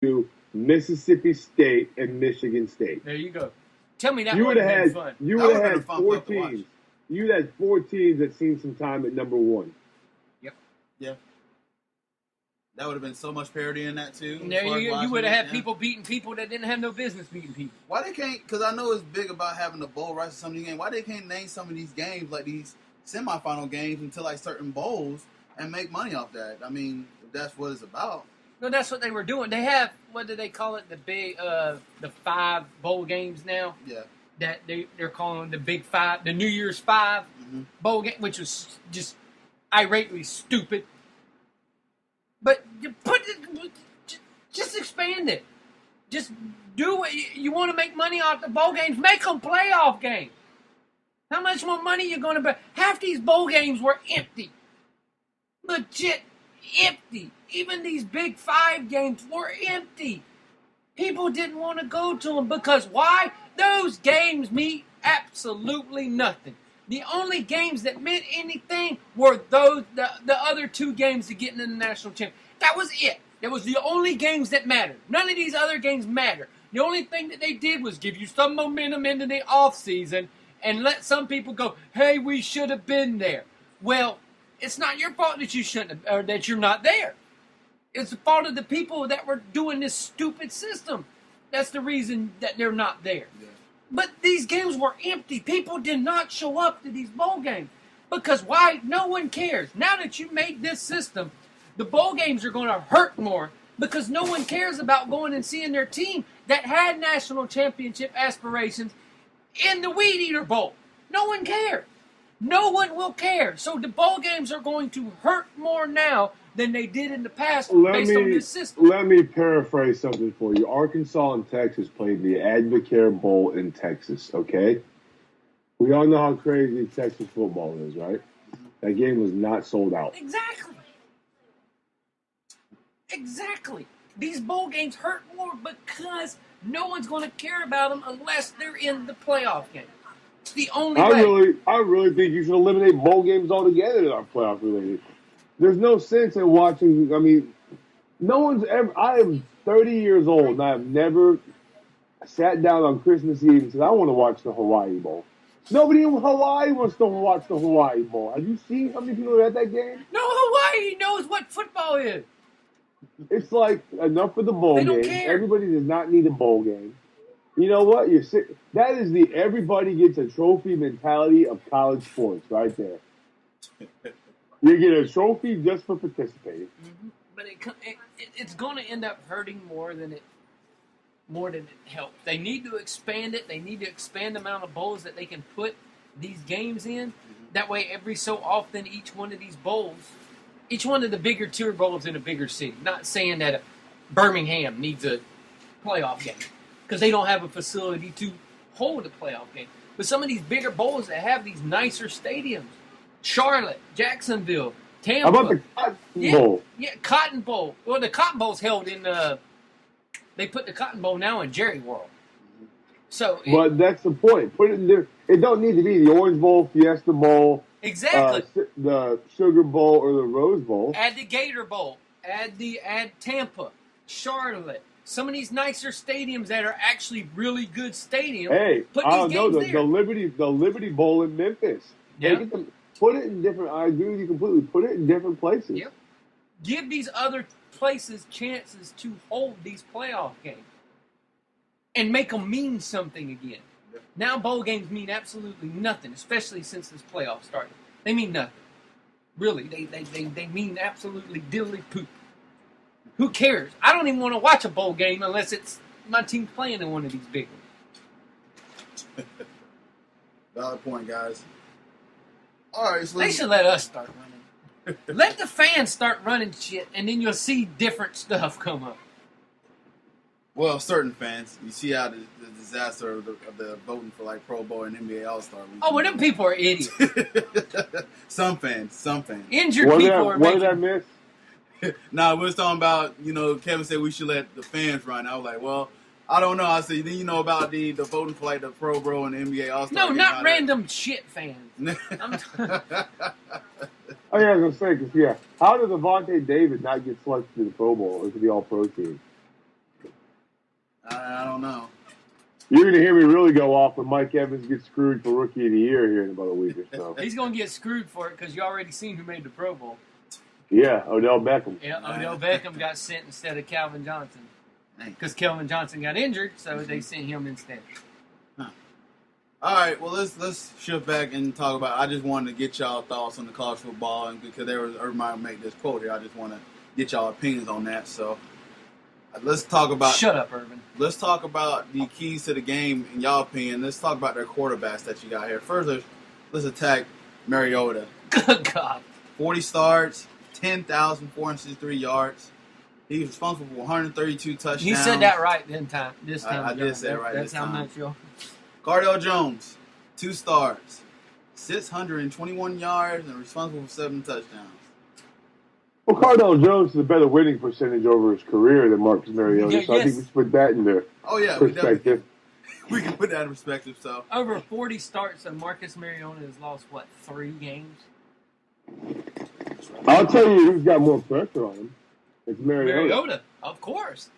to Mississippi State and Michigan State. There you go. Tell me that You would have been had fun. you That would would've have been had a fun four club to watch. teams. You had 4 teams that seen some time at number 1. Yeah. That would have been so much parity in that too. There as far as you watching would have it, had yeah. people beating people that didn't have no business beating people. Why they can't? Because I know it's big about having the bowl rights to some of these games. Why they can't name some of these games like these semifinal games into like certain bowls and make money off that? I mean, if that's what it's about. No, that's what they were doing. They have, what do they call it? The big, the 5 bowl games now. Yeah. That they're calling the Big 5, the New Year's 5 Mm-hmm. bowl game, which was just irately stupid. But you put it, just expand it. Just do what you want to make money off the bowl games. Make them playoff games. How much more money you going to bet? Half these bowl games were empty. Legit empty. Even these Big 5 games were empty. People didn't want to go to them because why? Those games mean absolutely nothing. The only games that meant anything were the other 2 games to get into the national championship. That was it. That was the only games that mattered. None of these other games matter. The only thing that they did was give you some momentum into the offseason and let some people go, hey, we should have been there. Well, it's not your fault that you shouldn't have, or that you're not there. It's the fault of the people that were doing this stupid system. That's the reason that they're not there. Yeah. But these games were empty. People did not show up to these bowl games. Because why? No one cares. Now that you made this system, the bowl games are going to hurt more because no one cares about going and seeing their team that had national championship aspirations in the Weed Eater Bowl. No one cares. No one will care. So the bowl games are going to hurt more now than they did in the past based on this system. Let me paraphrase something for you. Arkansas and Texas played the Advocare Bowl in Texas, okay? We all know how crazy Texas football is, right? That game was not sold out. Exactly. Exactly. These bowl games hurt more because no one's going to care about them unless they're in the playoff game. It's the only way. I really think you should eliminate bowl games altogether that are playoff related. There's no sense in watching. I mean, no one's ever. I am 30 years old and I have never sat down on Christmas Eve and said, I want to watch the Hawaii Bowl. Nobody in Hawaii wants to watch the Hawaii Bowl. Have you seen how many people are at that game? No, Hawaii knows what football is. It's like enough for the bowl They don't game. care. Everybody does not need a bowl game. You know what? You're sick. That is the everybody gets a trophy mentality of college sports right there. You get a trophy just for participating. Mm-hmm. But it's going to end up hurting more than it helps. They need to expand it. They need to expand the amount of bowls that they can put these games in. That way, every so often, each one of these bowls, each one of the bigger tier bowls in a bigger city. Not saying that Birmingham needs a playoff game because they don't have a facility to hold a playoff game. But some of these bigger bowls that have these nicer stadiums, Charlotte, Jacksonville, Tampa. How about the Cotton Bowl? Yeah, Cotton Bowl. Well, the Cotton Bowl's held in. They put the Cotton Bowl now in Jerry World. So, But that's the point. Put it in there. It don't need to be the Orange Bowl, Fiesta Bowl, exactly. The Sugar Bowl, or the Rose Bowl. Add the Gator Bowl. Add Tampa, Charlotte. Some of these nicer stadiums that are actually really good stadiums. Hey, put I these don't know games the there. Liberty Bowl in Memphis. Yeah. Put it in different. I agree with you completely. Put it in different places. Yep. Give these other places chances to hold these playoff games and make them mean something again. Yep. Now bowl games mean absolutely nothing, especially since this playoff started. They mean nothing. Really, they mean absolutely diddly poop. Who cares? I don't even want to watch a bowl game unless it's my team playing in one of these big ones. Valid point, guys. All right, so They should let us start running. Let the fans start running shit, and then you'll see different stuff come up. well, certain fans, you see how the disaster of the voting for like Pro Bowl and NBA All Star. Oh, well, them people are idiots. Some fans. Injured What people are did I making... miss? Nah, we was talking about, Kevin said we should let the fans run. I was like, well, I don't know. I said, then you know about the voting for like the Pro Bowl and the NBA All Star. No, not random shit fans. Oh yeah, I was gonna say, how did Devontae David not get selected to the Pro Bowl or to the All Pro team? I don't know. You're going to hear me really go off when Mike Evans gets screwed for Rookie of the Year here in about a week or so. He's going to get screwed for it because you already seen who made the Pro Bowl. Yeah, Odell Beckham. Yeah, Odell Beckham got sent instead of Calvin Johnson because Calvin Johnson got injured, so they sent him instead. Huh. All right, well let's shift back and talk about. I just wanted to get y'all thoughts on the college football, and because everybody make this quote here, I just want to get y'all opinions on that. So let's talk about. Shut up, Urban. Let's talk about the keys to the game in y'all opinion. Let's talk about their quarterbacks that you got here. First, let's attack Mariota. Good God. 40 starts, 10,463 yards. He was responsible for 132 touchdowns. You said that right this time. I did say it right That's this how time. much you'll... Cardell Jones, 2 starts, 621 yards, and responsible for 7 touchdowns. Well, Cardell Jones has a better winning percentage over his career than Marcus Mariota, Yeah, so I think we should put that in there. Oh, yeah. Perspective. We can put that in perspective. So Over 40 starts, and Marcus Mariota has lost, 3 games? I'll tell you who's got more pressure on him. It's Mariota, of course.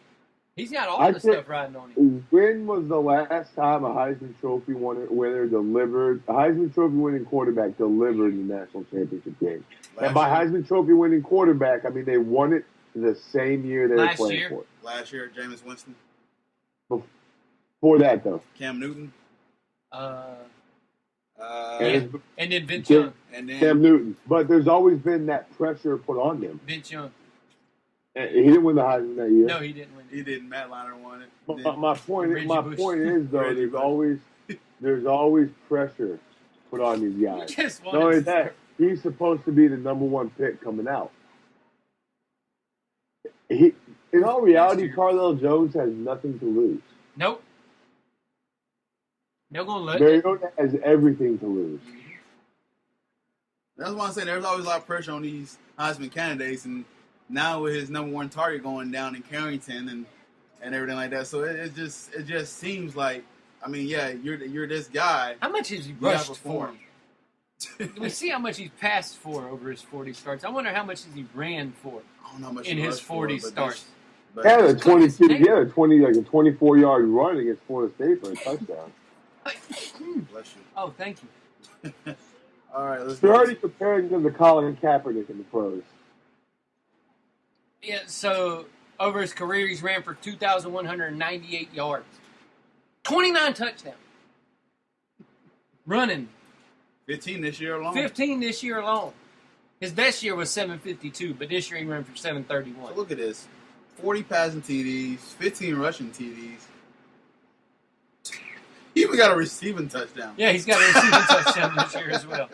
He's got all the stuff riding on him. When was the last time a Heisman Trophy winner delivered, a Heisman Trophy winning quarterback delivered in the national championship game? And by Heisman Trophy winning quarterback, I mean they won it the same year they were playing for it. Last year, Jameis Winston. Before that, though. Cam Newton. And then Vince Young. And then Cam Newton. But there's always been that pressure put on him. Vince Young. And he didn't win the Heisman that year. No, he didn't win. He didn't. Matt Leinart won it. But my point is though, Reggie there's always pressure put on these guys. He just Not only that, he's supposed to be the number 1 pick coming out. In all reality, Cardell Jones has nothing to lose. Nope. They're going to let Mariota has everything to lose. That's why I'm saying there's always a lot of pressure on these Heisman candidates, and now with his number 1 target going down in Carrington and everything like that, so it just seems like, I mean, yeah, you're this guy. How much has he rushed for? We see how much he's passed for over his 40 starts. I wonder how much has he ran for in his 40 starts. Yeah, a 22. Yeah, a 24-yard run against Florida State for a touchdown. Bless you. Oh, thank you. All right, let's You're already comparing him to Colin Kaepernick in the pros. Yeah, so over his career, he's ran for 2,198 yards. 29 touchdowns. Running. 15 this year alone. 15 this year alone. His best year was 752, but this year he ran for 731. So look at this. 40 passing TDs, 15 rushing TDs. He even got a receiving touchdown. Yeah, he's got a receiving touchdown this year as well.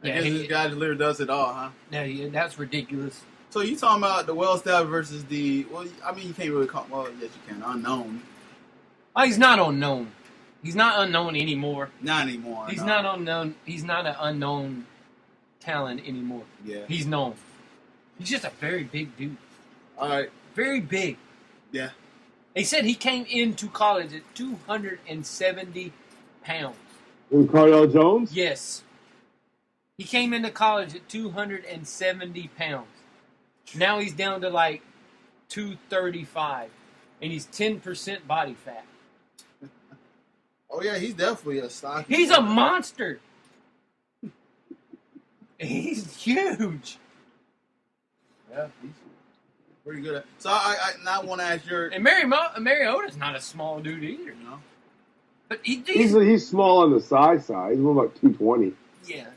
I guess this guy literally does it all, huh? Yeah, that's ridiculous. So you talking about the well-established versus the, well, I mean, you can't really call, well, yes you can, unknown. Oh, he's not unknown. He's not unknown anymore. Not anymore. He's no. not unknown. He's not an unknown talent anymore. Yeah. He's known. He's just a very big dude. All right. Very big. Yeah. They said he came into college at 270 pounds. Who, Cardell Jones? Yes. He came into college at 270 pounds. Now he's down to like 235. And he's 10% body fat. Oh, yeah, he's definitely a stocky. He's a monster. He's huge. Yeah, he's pretty good. So I now want to ask your... And Mariota's not a small dude either, you know. But he's small on the size side. He's more about 220. Yeah.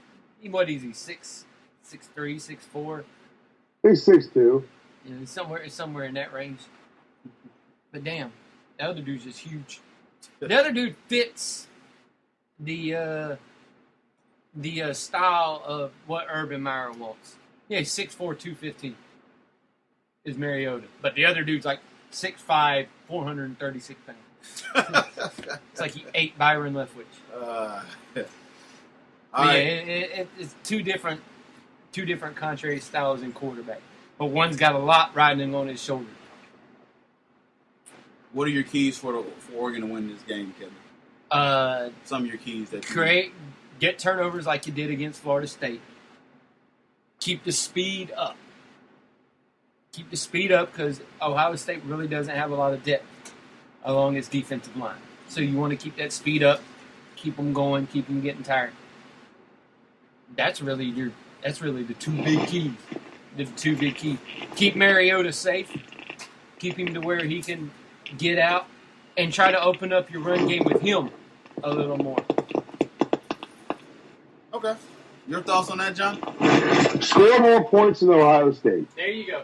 What is he, 6'3", 6'4"? He's 6'2". Yeah, somewhere in that range. But damn, the other dude's just huge. The other dude fits the style of what Urban Meyer wants. Yeah, he's 6'4", 215 is Mariota. But the other dude's like 6'5", 436 pounds. It's like he ate Byron Leftwich. Right. Yeah, it's two different contrary styles in quarterback. But one's got a lot riding on his shoulder. What are your keys for Oregon to win this game, Kevin? Some of your keys that get turnovers like you did against Florida State. Keep the speed up. Keep the speed up because Ohio State really doesn't have a lot of depth along its defensive line. So you want to keep that speed up, keep them going, keep them getting tired. That's really the two big keys. The two big keys. Keep Mariota safe. Keep him to where he can get out and try to open up your run game with him a little more. Okay. Your thoughts on that, John? Score more points than Ohio State. There you go.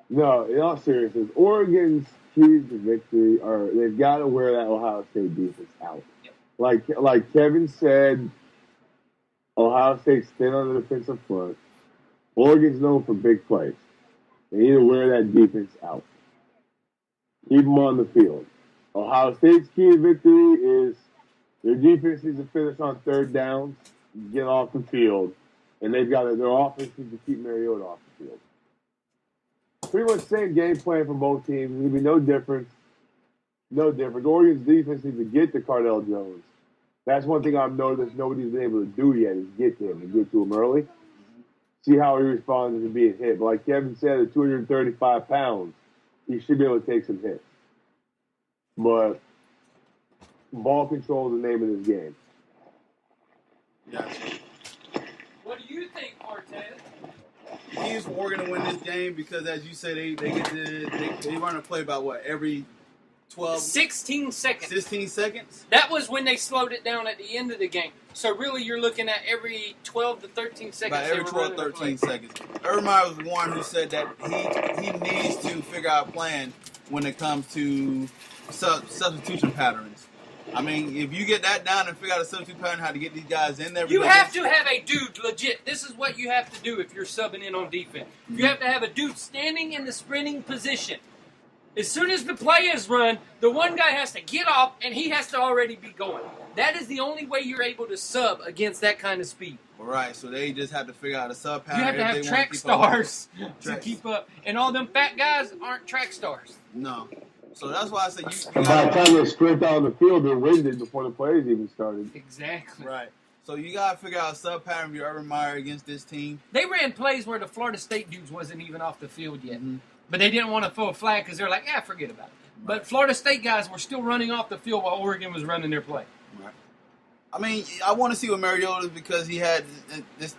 No, in all seriousness, Oregon's keys to victory are they've got to wear that Ohio State defense out. Yep. Like Kevin said, Ohio State's thin on the defensive front. Oregon's known for big plays. They need to wear that defense out. Keep them on the field. Ohio State's key to victory is their defense needs to finish on third downs, get off the field, and their offense needs to keep Mariota off the field. Pretty much same game plan for both teams. There'll be no difference. No difference. Oregon's defense needs to get to Cardell Jones. That's one thing I've noticed nobody's been able to do yet is get to him and get to him early. See how he responds to being hit. But like Kevin said, at 235 pounds, he should be able to take some hits. But ball control is the name of this game. Gotcha. What do you think, Cortez? Keys for Oregon to win this game because, as you said, they run a play about what every 16 seconds. 16 seconds. That was when they slowed it down at the end of the game. So really, you're looking at every 12 to 13 seconds. About every 12, 13 seconds. Urban Meyer was one who said that he needs to figure out a plan when it comes to substitution patterns. I mean, if you get that down and figure out a substitute pattern, how to get these guys in there. You have to have a dude legit. This is what you have to do if you're subbing in on defense. You have to have a dude standing in the sprinting position. As soon as the play is run, the one guy has to get off, and he has to already be going. That is the only way you're able to sub against that kind of speed. All right, so they just have to figure out a sub pattern. You have to have track stars to keep up. And all them fat guys aren't track stars. No. So that's why I said you And by the time they sprint down the field, they're winded before the plays even started. Exactly. Right. So you got to figure out a sub pattern of your Urban Meyer against this team. They ran plays where the Florida State dudes wasn't even off the field yet. Mm-hmm. But they didn't want to throw a flag because they're like, forget about it. Right. But Florida State guys were still running off the field while Oregon was running their play. Right. I mean, I want to see what Mariota because he had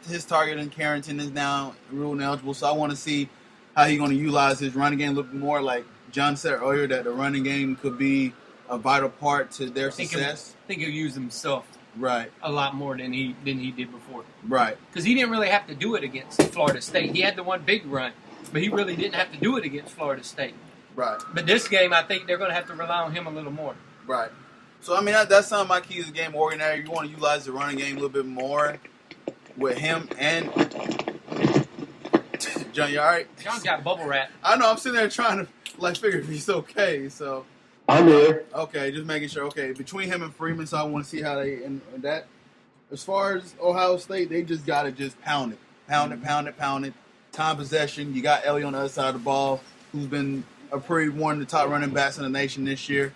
his target in Carrington is now ruled ineligible. So I want to see how he's going to utilize his running game a little bit more. Like John said earlier, that the running game could be a vital part to their success. I think he'll use himself a lot more than he did before. Right. Because he didn't really have to do it against Florida State. He had the one big run, but he really didn't have to do it against Florida State. Right. But this game, I think they're going to have to rely on him a little more. Right. So, I mean, that's some of my keys to the game. Oregon, you want to utilize the running game a little bit more with him and John, you all right? John's got a bubble wrap. I know. I'm sitting there trying to figure if he's okay. So I'm here. Okay, just making sure. Okay, between him and Freeman, so I want to see how they and that. As far as Ohio State, they just got to just pound it. Time possession. You got Ellie on the other side of the ball, who's been one of the top running backs in the nation this year.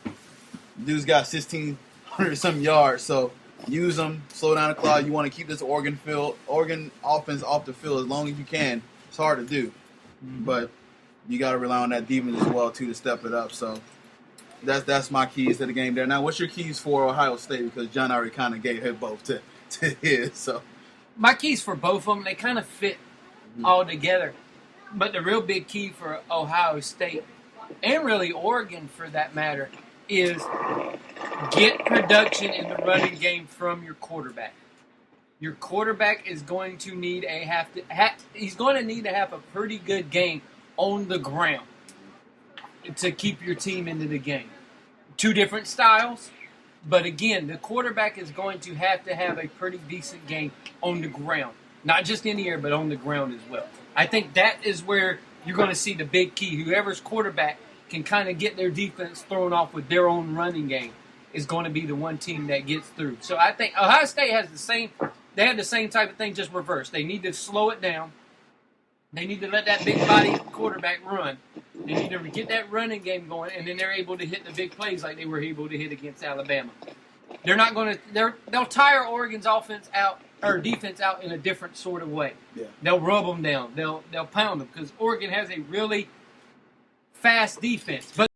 Dude's got 1,600 some yards, so use them. Slow down the clock. You want to keep this Oregon offense off the field as long as you can. It's hard to do, but you got to rely on that defense as well too to step it up. So that's my keys to the game there. Now, what's your keys for Ohio State? Because John already kind of gave his both to his. So my keys for both of them, they kind of fit all together. But the real big key for Ohio State, and really Oregon for that matter, is get production in the running game from your quarterback. Your quarterback is going to need he's going to need to have a pretty good game on the ground to keep your team into the game. Two different styles, but again, the quarterback is going to have a pretty decent game on the ground. Not just in the air, but on the ground as well. I think that is where you're going to see the big key. Whoever's quarterback can kind of get their defense thrown off with their own running game is going to be the one team that gets through. So I think Ohio State has they have the same type of thing, just reversed. They need to slow it down. They need to let that big body quarterback run. They need to get that running game going, and then they're able to hit the big plays like they were able to hit against Alabama. They'll tire Oregon's offense out or defense out in a different sort of way. Yeah. They'll rub them down. They'll pound them because Oregon has a really fast defense. But